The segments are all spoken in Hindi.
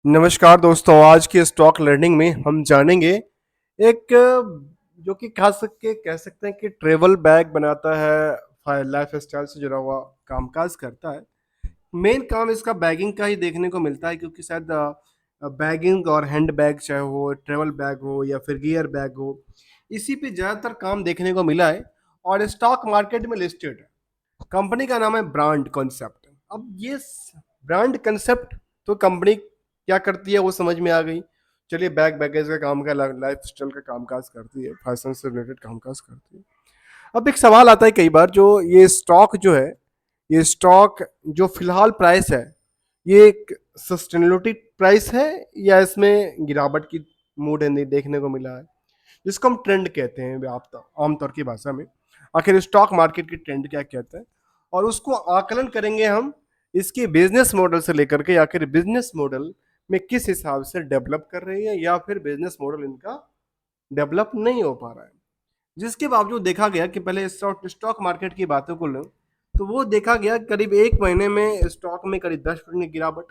नमस्कार दोस्तों, आज की स्टॉक लर्निंग में हम जानेंगे एक जो कि खास करके कह सकते हैं कि ट्रैवल बैग बनाता है, लाइफ स्टाइल से जुड़ा हुआ कामकाज करता है। मेन काम इसका बैगिंग का ही देखने को मिलता है क्योंकि शायद बैगिंग और हैंड बैग चाहे वो ट्रैवल बैग हो या फिर गियर बैग हो, इसी पे ज़्यादातर काम देखने को मिला है और स्टॉक मार्केट में लिस्टेड है। कंपनी का नाम है ब्रांड कॉन्सेप्ट। अब ये ब्रांड कॉन्सेप्ट तो कंपनी क्या करती है वो समझ में आ गई। चलिए, बैग बैगेज का काम का लाइफ स्टाइल का कामकाज करती है, फैशन से रिलेटेड कामकाज करती है। अब एक सवाल आता है कई बार, जो ये स्टॉक जो है, ये स्टॉक जो फिलहाल प्राइस है, ये एक सस्टेनेबिलिटी प्राइस है या इसमें गिरावट की मूड है देखने को मिला है, जिसको हम ट्रेंड कहते हैं आमतौर की भाषा में। आखिर स्टॉक मार्केट की ट्रेंड क्या कहते हैं, और उसको आकलन करेंगे हम इसके बिजनेस मॉडल से लेकर के, आखिर बिजनेस मॉडल में किस हिसाब से डेवलप कर रही है या फिर बिजनेस मॉडल इनका डेवलप नहीं हो पा रहा है। जिसके बावजूद देखा गया कि पहले स्टॉक मार्केट की बातों को लो तो वो देखा गया करीब एक महीने में स्टॉक में करीब 10% की गिरावट,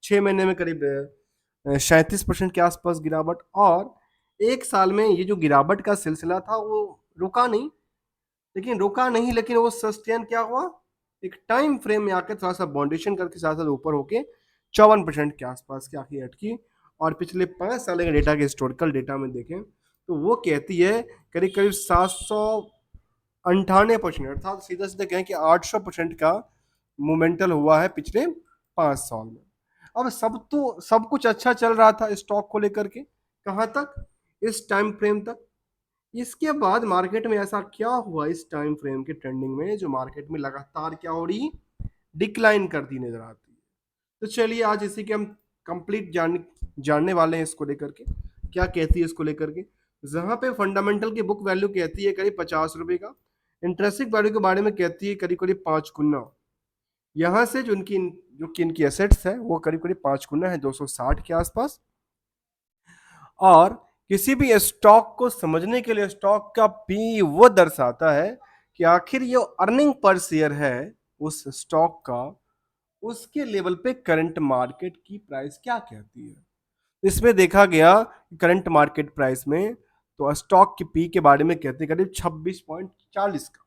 6 महीने में करीब 37% के आसपास गिरावट, और एक साल में ये जो गिरावट का सिलसिला था वो रुका नहीं। लेकिन वो सस्टेन क्या हुआ, एक टाइम फ्रेम में आकर थोड़ा सा बाउंडेशन करके साथ साथ ऊपर होके 54% के आसपास की आखिर अटकी। और पिछले 5 साल के डेटा के हिस्टोरिकल डेटा में देखें तो वो कहती है करीब करीब 798%, अर्थात सीधा सीधा कहें कि 800% का मोमेंटल हुआ है पिछले 5 साल में। अब सब कुछ अच्छा चल रहा था स्टॉक को लेकर के, कहाँ तक, इस टाइम फ्रेम तक। इसके बाद मार्केट में ऐसा क्या हुआ इस टाइम फ्रेम के ट्रेंडिंग में, जो मार्केट में लगातार क्या हो रही, डिक्लाइन करती नजर आती है। तो चलिए आज इसी के हम कंप्लीट जानने वाले हैं इसको लेकर के, क्या कहती है इसको लेकर के। जहां पे फंडामेंटल की बुक वैल्यू कहती है करीब 50 रुपए का, इंटरेस्टिक वैल्यू के बारे में कहती है करीब करीब 5 गुना। यहाँ से जो कि इनकी एसेट्स है वो करीब करीब 5 गुना है, 260 के आसपास। और किसी भी स्टॉक को समझने के लिए स्टॉक का पी वो दर्शाता है कि आखिर ये अर्निंग पर शेयर है उस स्टॉक का, उसके लेवल पे करंट मार्केट की प्राइस क्या कहती है। इसमें देखा गया करंट मार्केट प्राइस में तो स्टॉक की पी के बारे में कहते हैं करीब 26.40 का।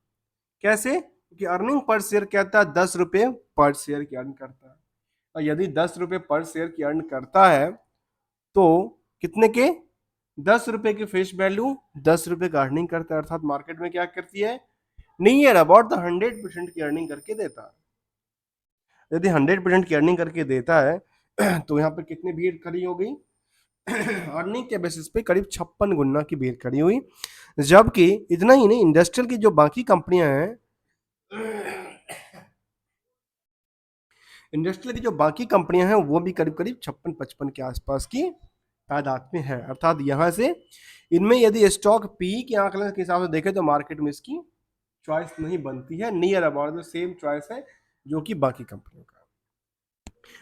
कैसे, कि अर्निंग पर शेयर कहता है 10 रुपये पर शेयर की अर्न करता है, और यदि 10 रुपये पर शेयर की अर्न करता है तो कितने के, 10 रुपए की फेस वैल्यू 10 रुपए का अर्निंग करता है, अर्थात मार्केट में क्या करती है, नियर अबाउट द 100% की अर्निंग करके देता है। यदि 100% की अर्निंग करके देता है तो यहाँ पे कितनी भीड़ खड़ी हो गई, अर्निंग के बेसिस पे करीब 56 गुना की भीड़ खड़ी हुई। जबकि इतना ही नहीं, इंडस्ट्रियल की जो बाकी कंपनियां हैं, इंडस्ट्रियल की जो बाकी कंपनियां हैं वो भी करीब करीब 56-55 के आसपास की तादाद में है। अर्थात यहाँ से इनमें यदि स्टॉक पी के आंकलन के हिसाब से देखें तो मार्केट में इसकी चॉइस नहीं बनती है, near about the same choice है जो कि बाकी कंपनियों का।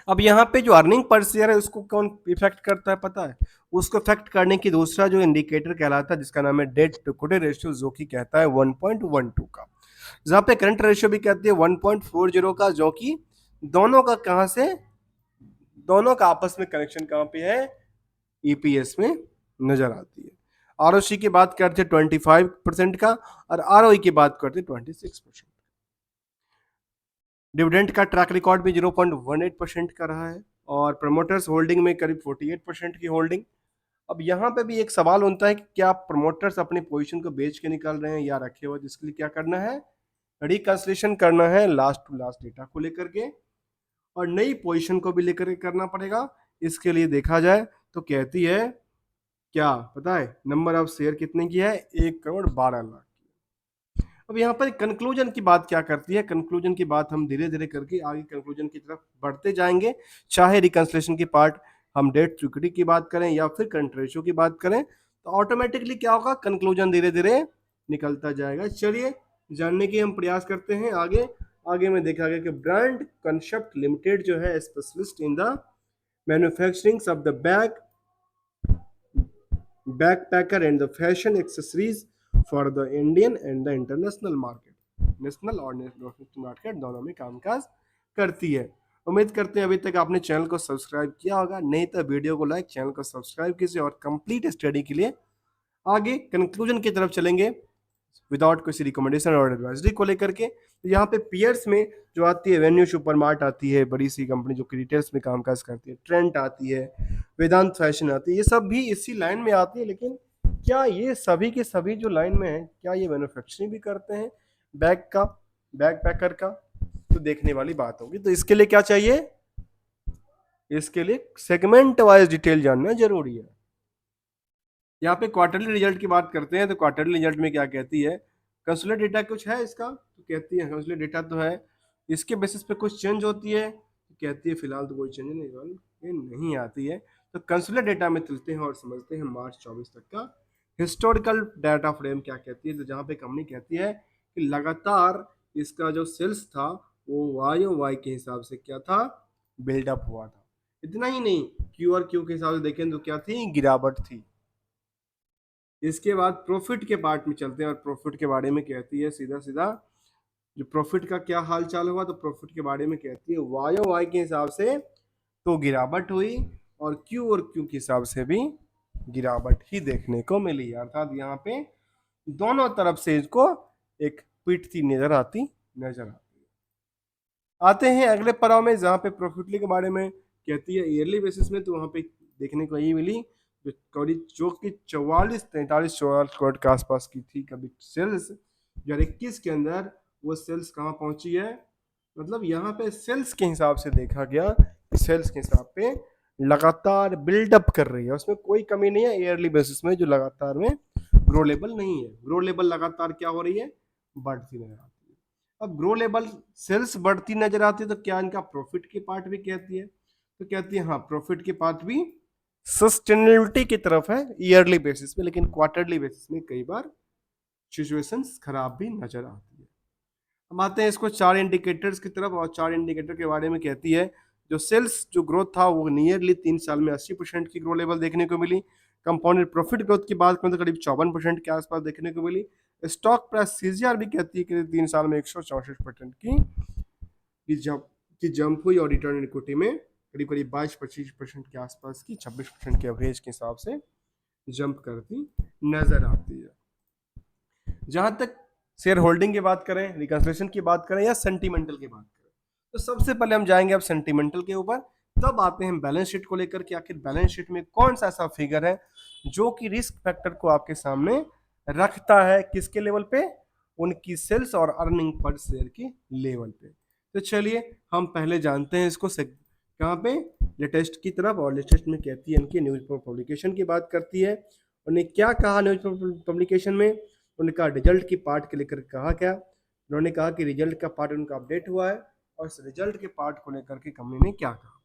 अब यहाँ पे जो अर्निंग पर शेयर है उसको कौन इफेक्ट करता है पता है, उसको इफेक्ट करने की दूसरा जो इंडिकेटर कहलाता है जिसका नाम है डेट टू इक्विटी रेशियो, जो कि कहता है 1.12 का। जहाँ पे करंट रेशियो भी कहती है 1.40 का, जो कि दोनों का कहाँ से, दोनों का आपस में कनेक्शन कहाँ पे है, ईपीएस में नजर आती है। आरओसी की बात करते हैं 25% का, और आरओई की बात करते हैं 26%। डिविडेंड का ट्रैक रिकॉर्ड भी 0.18% का रहा है, और प्रमोटर्स होल्डिंग में करीब 48% की होल्डिंग। अब यहाँ पे भी एक सवाल होता है कि क्या प्रमोटर्स अपनी पोजीशन को बेच के निकाल रहे हैं या रखे हुए, जिसके लिए क्या करना है, रिकंसलेशन करना है लास्ट टू लास्ट डेटा को लेकर के, और नई पोजीशन को भी लेकर के करना पड़ेगा। इसके लिए देखा जाए तो कहती है क्या पता है, नंबर ऑफ शेयर कितने की है, 1 करोड़ 12 लाख। अब यहाँ पर कंक्लूजन की बात क्या करती है, कंक्लूजन की बात हम धीरे धीरे करके आगे कंक्लूजन की तरफ बढ़ते जाएंगे। चाहे रिकंसलेशन की पार्ट हम डेट टू इक्विटी की बात करें या फिर करंट रेशियो की बात करें, तो ऑटोमेटिकली क्या होगा, कंक्लूजन धीरे धीरे निकलता जाएगा। चलिए जानने की हम प्रयास करते हैं आगे। आगे में देखा गया कि ब्रांड कंसेप्ट लिमिटेड जो है specialist in the manufacturing of the backpacker and the fashion accessories for the Indian and the international market, national और इंटरनेशनल मार्केट दोनों में कामकाज करती है। उम्मीद करते हैं अभी तक आपने चैनल को सब्सक्राइब किया होगा, नहीं तो वीडियो को लाइक, चैनल को सब्सक्राइब कीजिए और कंप्लीट स्टडी के लिए आगे कंक्लूजन की तरफ चलेंगे विदाउट किसी रिकमेंडेशन और एडवाइजरी को लेकर के। तो यहाँ पे पीयर्स में जो आती है वेन्यू सुपरमार्ट आती है, बड़ी सी कंपनी जो कि रिटेल्स में कामकाज करती है, ट्रेंट आती है, वेदांत फैशन आती है, ये सब भी इसी लाइन में आती है। लेकिन क्या ये सभी के सभी जो लाइन में है, क्या ये मैन्युफैक्चरिंग भी करते हैं बैग का, बैग पैकर का? तो देखने वाली बात होगी। तो इसके लिए क्या चाहिए, इसके लिए सेगमेंट वाइज डिटेल जानना जरूरी है। यहाँ पे क्वार्टरली रिजल्ट की बात करते हैं, तो क्वार्टरली रिजल्ट में क्या कहती है, कंसोलिडेटेड डेटा कुछ है इसका, तो कहती है कंसोलिडेटेड डेटा तो है, इसके बेसिस पे कुछ चेंज होती है, तो कहती है फिलहाल तो कोई चेंज नहीं, ये नहीं आती है। तो कंसोलिडेटेड डेटा में चलते हैं और समझते हैं मार्च 24 तक का हिस्टोरिकल डाटा फ्रेम क्या कहती है। तो जहाँ पे कंपनी कहती है कि लगातार इसका जो सेल्स था वो वाई के हिसाब से क्या था, बिल्डअप हुआ था। इतना ही नहीं, क्यू और क्यू के हिसाब से देखें तो क्या थी, गिरावट थी। इसके बाद प्रॉफिट के पार्ट में चलते हैं और प्रॉफिट के बारे में कहती है सीधा सीधा जो प्रॉफिट का क्या हाल चाल हुआ, तो प्रॉफिट के बारे में कहती है वाई के हिसाब से तो गिरावट हुई और क्यू के हिसाब से भी गिरावट ही देखने को मिली। अर्थात यहाँ पे दोनों तरफ से इसको एक पिटती नजर आती है। आते हैं अगले पड़ाव में जहाँ पे प्रॉफिटली के बारे में कहती है ईयरली बेसिस में, तो वहाँ पे देखने को यही मिली जो करीब जो कि 44-43 करोड़ के आसपास की थी कभी सेल्स 2021 के अंदर, वो सेल्स कहाँ पहुंची है, मतलब यहाँ पे सेल्स के हिसाब से देखा गया, सेल्स के हिसाब पे लगातार बिल्डअप कर रही है, उसमें कोई कमी नहीं है ईयरली बेसिस में, जो लगातार में ग्रो लेवल नहीं है, ग्रो लेवल लगातार क्या हो रही है, बढ़ती नजर आती है। अब ग्रो लेवल सेल्स बढ़ती नजर आती है, तो क्या इनका प्रॉफिट की पार्ट भी कहती है, तो कहती है हाँ प्रॉफिट की पार्ट भी सस्टेनेबिलिटी की तरफ है ईयरली बेसिस में, लेकिन क्वार्टरली बेसिस में कई बार सिचुएशंस खराब भी नजर आती है। हम आते हैं इसको चार इंडिकेटर्स की तरफ, और चार इंडिकेटर के बारे में कहती है जो सेल्स जो ग्रोथ था वो नियरली 3 साल में 80% की ग्रो लेवल देखने को मिली। कंपाउंडेड प्रॉफिट ग्रोथ की बात करें तो करीब 54% के आसपास देखने को मिली। स्टॉक प्राइस सीजीआर भी कहती है कि 3 साल में 164% की जंप हुई और रिटर्न इक्विटी में करीब करीब 22-25% के आसपास की 26% के एवरेज के हिसाब से जंप करती नजर आती है। जहां तक शेयर होल्डिंग की बात करें, रिकंसिलिएशन की बात करें या सेंटिमेंटल की बात करें, तो सबसे पहले हम जाएंगे अब सेंटिमेंटल के ऊपर, तब आते हैं बैलेंस शीट को लेकर के आखिर बैलेंस शीट में कौन सा ऐसा फिगर है जो कि रिस्क फैक्टर को आपके सामने रखता है, किसके लेवल पे, उनकी सेल्स और अर्निंग पर शेयर के लेवल पे। तो चलिए हम पहले जानते हैं इसको कहाँ पे, लेटेस्ट की तरफ, और लेटेस्ट में कहती है इनकी न्यूज पब्लिकेशन की बात करती है। उन्होंने क्या कहा न्यूज पब्लिकेशन में, उनका रिजल्ट की पार्ट के लेकर कहा क्या, उन्होंने कहा कि रिजल्ट का पार्ट उनका अपडेट हुआ है और इस रिजल्ट के पार्ट को लेकर के कंपनी ने क्या कहा,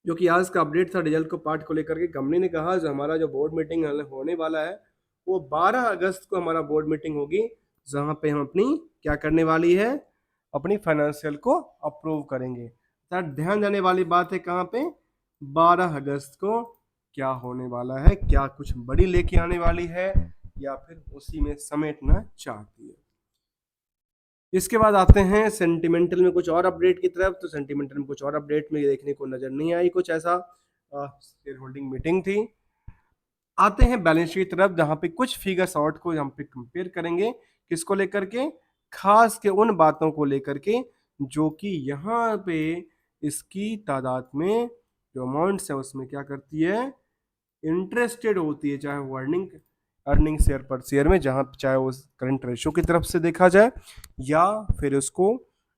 जो कि आज का अपडेट था रिजल्ट को पार्ट को लेकर के। कंपनी ने कहा जो हमारा जो बोर्ड मीटिंग होने वाला है वो 12 अगस्त को हमारा बोर्ड मीटिंग होगी, जहां पे हम अपनी क्या करने वाली है, अपनी फाइनेंशियल को अप्रूव करेंगे। ध्यान देने वाली बात है कहाँ पे, 12 अगस्त को क्या होने वाला है, क्या कुछ बड़ी लेके आने वाली है या फिर उसी में समेटना चाहती है। इसके बाद आते हैं सेंटिमेंटल में कुछ और अपडेट की तरफ, तो सेंटिमेंटल में कुछ और अपडेट में देखने को नजर नहीं आई कुछ ऐसा, शेयर होल्डिंग मीटिंग थी। आते हैं बैलेंस शीट की तरफ, जहां पे कुछ फिगर्स आउट को हम पे कंपेयर करेंगे, किसको लेकर के, खास के उन बातों को लेकर के जो कि यहाँ पे इसकी तादाद में जो अमाउंट्स है उसमें क्या करती है, इंटरेस्टेड होती है, चाहे वो अर्निंग शेयर पर शेयर में, जहां चाहे वो करंट रेशो की तरफ से देखा जाए या फिर उसको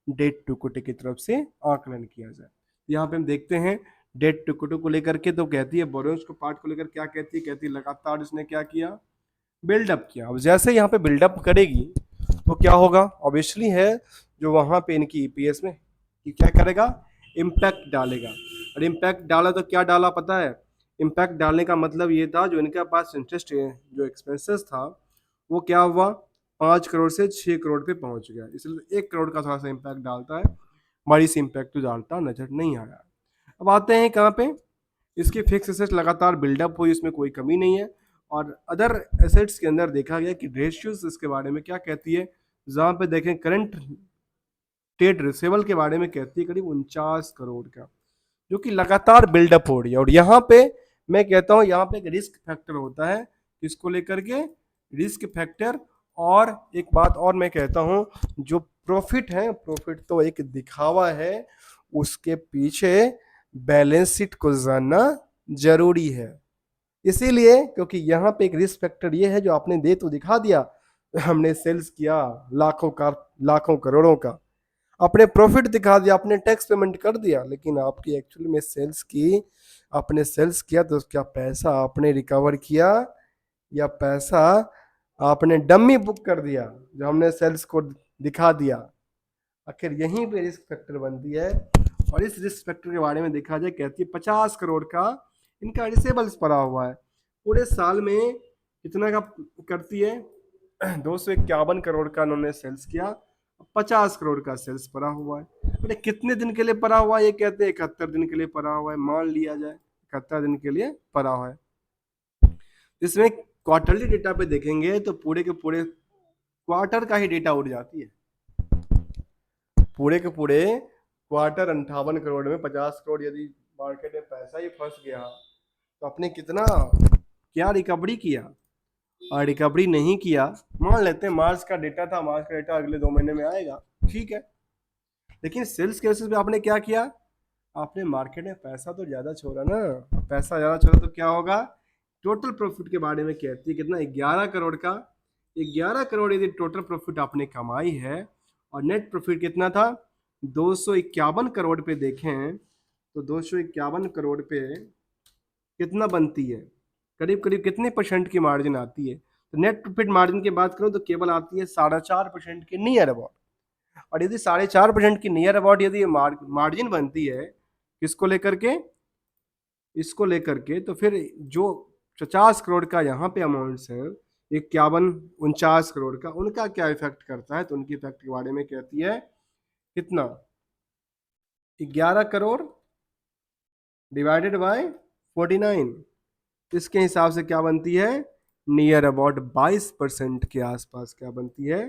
डेट टू इक्विटी की तरफ से आकलन किया जाए। यहाँ पे हम देखते हैं डेट टू इक्विटी को लेकर के, तो कहती है बोरोइंग्स को पार्ट को लेकर क्या कहती है, कहती है लगातार इसने क्या किया, बिल्डअप किया। अब जैसे यहाँ पे बिल्डअप करेगी तो क्या होगा, ऑब्वियसली है जो वहां पे इनकी ईपीएस में क्या करेगा, इम्पैक्ट डालेगा। और इम्पैक्ट डाला तो क्या डाला पता है, इम्पैक्ट डालने का मतलब ये था जो इनके पास इंटरेस्ट जो एक्सपेंसेस था वो क्या हुआ, 5 करोड़ से 6 करोड़ पे पहुंच गया, इसलिए 1 करोड़ का थोड़ा सा इम्पैक्ट डालता है, बड़ी सी इम्पैक्ट तो डालता नजर नहीं आया। अब आते हैं कहाँ पे, इसकी फिक्स एसेट्स लगातार बिल्डअप हुई, इसमें कोई कमी नहीं है। और अदर एसेट्स के अंदर देखा गया कि रेशियोज इसके बारे में क्या कहती है, जहाँ पे देखें करंट ट्रेड रिसेबल के बारे में कहती है करीब 49 करोड़ का, जो कि लगातार बिल्डअप हो रही है। और यहाँ पे मैं कहता हूँ यहाँ पे एक रिस्क फैक्टर होता है, किसको लेकर के, रिस्क फैक्टर। और एक बात और मैं कहता हूँ, जो प्रॉफिट है, प्रॉफिट तो एक दिखावा है, उसके पीछे बैलेंस शीट को जानना जरूरी है। इसीलिए क्योंकि यहाँ पे एक रिस्क फैक्टर ये है, जो आपने दे तो दिखा दिया, हमने सेल्स किया लाखों का, लाखों करोड़ों का, अपने प्रॉफिट दिखा दिया, आपने टैक्स पेमेंट कर दिया, लेकिन आपकी एक्चुअली में सेल्स की, आपने सेल्स किया तो क्या पैसा आपने रिकवर किया, या पैसा आपने डम्मी बुक कर दिया जो हमने सेल्स को दिखा दिया। आखिर यहीं पे रिस्क फैक्टर बनती है। और इस रिस्क फैक्टर के बारे में देखा जाए, कहती है 50 करोड़ का इनका रिसेबल्स पड़ा हुआ है। पूरे साल में कितना का करती है, 251 करोड़ का उन्होंने सेल्स किया, 50 करोड़ का सेल्स पड़ा हुआ है। अरे कितने दिन के लिए पड़ा हुआ है, ये कहते हैं 71 दिन के लिए पड़ा हुआ है, मान लिया जाए 71 दिन के लिए पड़ा हुआ है। इसमें क्वार्टरली डेटा पे देखेंगे तो पूरे के पूरे क्वार्टर का ही डेटा उड़ जाती है, पूरे के पूरे क्वार्टर 58 करोड़ में 50 करोड़ यदि मार्केट में पैसा ही फंस गया तो आपने कितना क्या रिकवरी किया। और रिकवरी नहीं किया, मान लेते हैं मार्च का डेटा था, मार्च का डेटा अगले 2 महीने में आएगा, ठीक है, लेकिन सेल्स के बेसिस पे आपने क्या किया, आपने मार्केट में पैसा तो ज्यादा छोड़ा ना, पैसा ज्यादा छोड़ा तो क्या होगा, टोटल प्रॉफिट के बारे में कहती है कितना, 11 करोड़ का, 11 करोड़ यदि टोटल प्रॉफिट आपने कमाई है, और नेट प्रॉफिट कितना था, 251 करोड़ पे देखें तो 251 करोड़ पे कितना बनती है, करीब करीब कितने परसेंट की मार्जिन आती है, तो नेट प्रॉफिट मार्जिन की बात करूं तो केवल आती है 4.5% के नियर अबाउट। और यदि 4.5% की नियर अबाउट यदि मार्जिन बनती है, किसको लेकर के, इसको लेकर के, तो फिर जो 50 करोड़ का यहाँ पे अमाउंट्स है, 49 करोड़ का, उनका क्या इफेक्ट करता है, तो उनकी इफेक्ट के बारे में कहती है कितना, 11 करोड़ डिवाइडेड बाय 49, इसके हिसाब से क्या बनती है, नियर अबाउट 22% के आसपास क्या बनती है,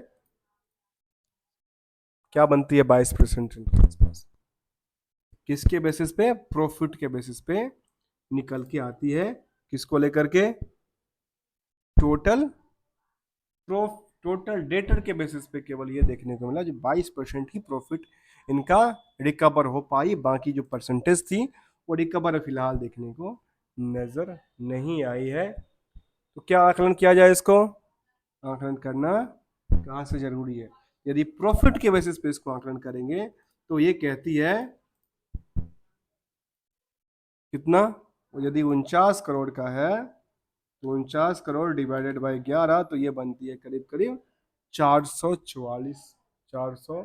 क्या बनती है, 22% के आसपास। किसके बेसिस पे, प्रॉफिट के बेसिस पे निकल के आती है, किसको लेकर के, टोटल टोटल डेटर के बेसिस पे केवल ये देखने को मिला जो 22% ही प्रॉफिट इनका रिकवर हो पाई, बाकी जो परसेंटेज थी वो रिकवर फिलहाल देखने को नजर नहीं आई है। तो क्या आकलन किया जाए, इसको आकलन करना कहाँ से जरूरी है, यदि प्रॉफिट के बेसिस पे इसको आकलन करेंगे तो ये कहती है कितना, यदि 49 करोड़ का है तो 49 करोड़ डिवाइडेड बाई 11, तो ये बनती है करीब करीब 444, 400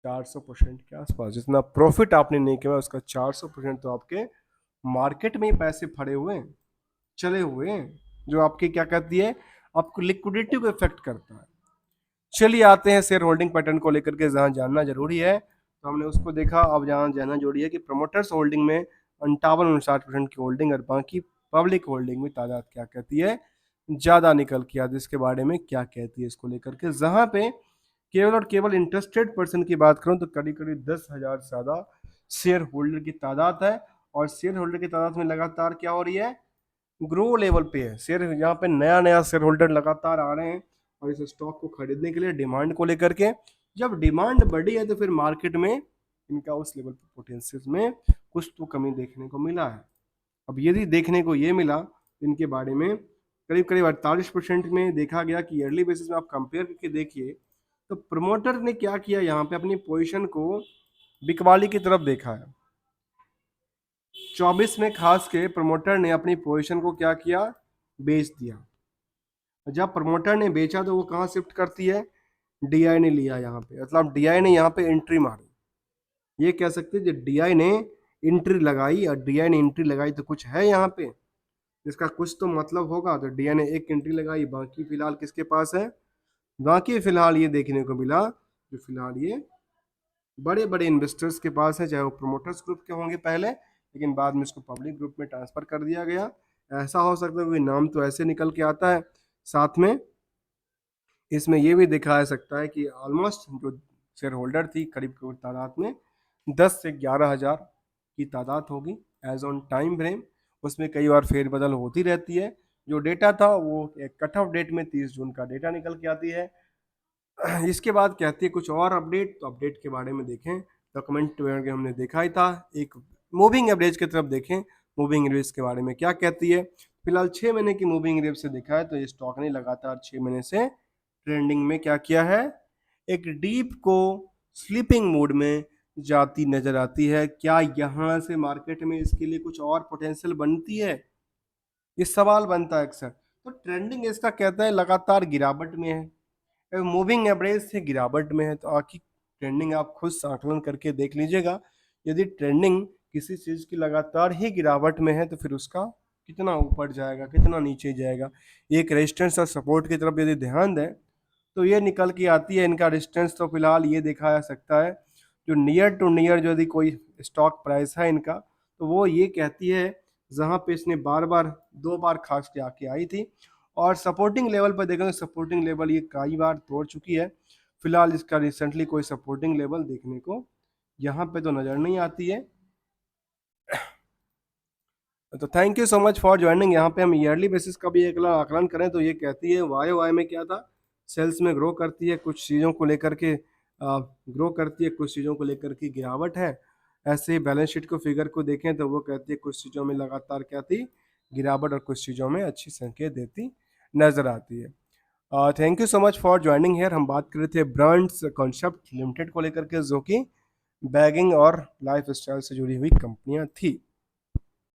400% के आसपास। जितना प्रॉफिट आपने नहीं किया उसका 400% तो आपके मार्केट में ही पैसे फड़े हुए हैं, चले हुए हैं, जो आपके क्या कहती है, आपको लिक्विडिटी को इफेक्ट करता है। चलिए आते हैं शेयर होल्डिंग पैटर्न को लेकर के, जहां जानना जरूरी है तो हमने उसको देखा। अब जहां जानना जरूरी है कि प्रमोटर्स होल्डिंग में 58-59% की होल्डिंग, और बाकी पब्लिक होल्डिंग में तादाद क्या कहती है, ज्यादा निकल के आती है, इसके बारे में क्या कहती है इसको लेकर के। जहां पे केवल और केवल इंटरेस्टेड पर्सन की बात करूं तो करीब करीब 10,000 से ज्यादा शेयर होल्डर की तादाद है, और शेयर होल्डर की तादाद में लगातार क्या हो रही है, ग्रो लेवल पे है शेयर, यहाँ पे नया नया शेयर होल्डर लगातार आ रहे हैं, और इस स्टॉक को खरीदने के लिए डिमांड को लेकर के, जब डिमांड बढ़ी है तो फिर मार्केट में इनका उस लेवल पे पोटेंशियल में कुछ तो कमी देखने को मिला है। अब यदि देखने को ये मिला, इनके बारे में करीब करीब 48% में देखा गया कि ईयरली बेसिस में आप कंपेयर करके देखिए तो प्रमोटर ने क्या किया, यहाँ पे अपनी पोजीशन को बिकवाली की तरफ देखा है। 24 में खास के प्रमोटर ने अपनी पोजीशन को क्या किया, बेच दिया। जब प्रमोटर ने बेचा तो वो कहाँ शिफ्ट करती है, डीआई ने लिया यहाँ पे, मतलब डीआई ने यहाँ पे एंट्री मारी। ये कह सकते हैं जब डीआई ने एंट्री लगाई, और डीआई ने एंट्री लगाई तो कुछ है यहाँ पे, इसका कुछ तो मतलब होगा, तो डीआई ने एक एंट्री लगाई, बाकी फिलहाल किसके पास है, बाकी फिलहाल ये देखने को मिला जो फिलहाल ये बड़े बड़े इन्वेस्टर्स के पास है, चाहे वो प्रोमोटर्स ग्रुप के होंगे पहले, लेकिन बाद में इसको पब्लिक ग्रुप में ट्रांसफर कर दिया गया। ऐसा हो सकता है कोई नाम तो ऐसे निकल के आता है साथ में, इसमें ये भी दिखाया सकता है कि ऑलमोस्ट जो शेयर होल्डर थी करीब करीब तादाद में 10 से 11,000 की तादाद होगी एज ऑन टाइम फ्रेम। उसमें कई बार फेरबदल होती रहती है। जो डेटा था वो एक कट ऑफ डेट में 30 जून का डेटा निकल के आती है। इसके बाद कहती है कुछ और अपडेट, तो अपडेट के बारे में देखें। डॉक्यूमेंट में हमने देखा ही था। एक मूविंग एवरेज की तरफ देखें, मूविंग एवरेज के बारे में क्या कहती है। फिलहाल 6 महीने की मूविंग एवरेज से देखा है तो ये स्टॉक ने लगातार 6 महीने से ट्रेंडिंग में क्या किया है, एक डीप को स्लीपिंग मोड में जाती नजर आती है। क्या यहाँ से मार्केट में इसके लिए कुछ और पोटेंशियल बनती है, ये सवाल बनता है अक्सर। तो ट्रेंडिंग इसका कहता है लगातार गिरावट में है, मूविंग एवरेज से गिरावट में है। तो आखिर ट्रेंडिंग आप खुद से आकलन करके देख लीजिएगा। यदि ट्रेंडिंग किसी चीज़ की लगातार ही गिरावट में है तो फिर उसका कितना ऊपर जाएगा, कितना नीचे जाएगा। एक रेजिस्टेंस और सपोर्ट की तरफ यदि ध्यान दें तो ये निकल के आती है। इनका डिस्टेंस तो फिलहाल ये देखा जा सकता है, जो नियर टू नियर जो यदि कोई स्टॉक प्राइस है इनका, तो वो ये कहती है जहाँ पे इसने बार बार 2 बार खास के आके आई थी। और सपोर्टिंग लेवल पर देखें तो सपोर्टिंग लेवल ये कई बार तोड़ चुकी है। फिलहाल इसका रिसेंटली कोई सपोर्टिंग लेवल देखने को यहाँ पे तो नज़र नहीं आती है। तो thank you so much for joining. यहाँ पे हम ईयरली बेसिस का भी एक आकलन करें तो ये कहती है वाई वाई में क्या था, सेल्स में ग्रो करती है, कुछ चीज़ों को लेकर के ग्रो करती है, कुछ चीज़ों को लेकर के गिरावट है। ऐसे ही बैलेंस शीट को फिगर को देखें तो वो कहती है कुछ चीज़ों में लगातार क्या थी, गिरावट, और कुछ चीज़ों में अच्छी संकेत देती नजर आती है। Thank you so much for joining here. हम बात कर रहे थे ब्रांड्स कॉन्सेप्ट लिमिटेड को लेकर के, जो कि बैगिंग और लाइफ स्टाइल से जुड़ी हुई कंपनियां थी।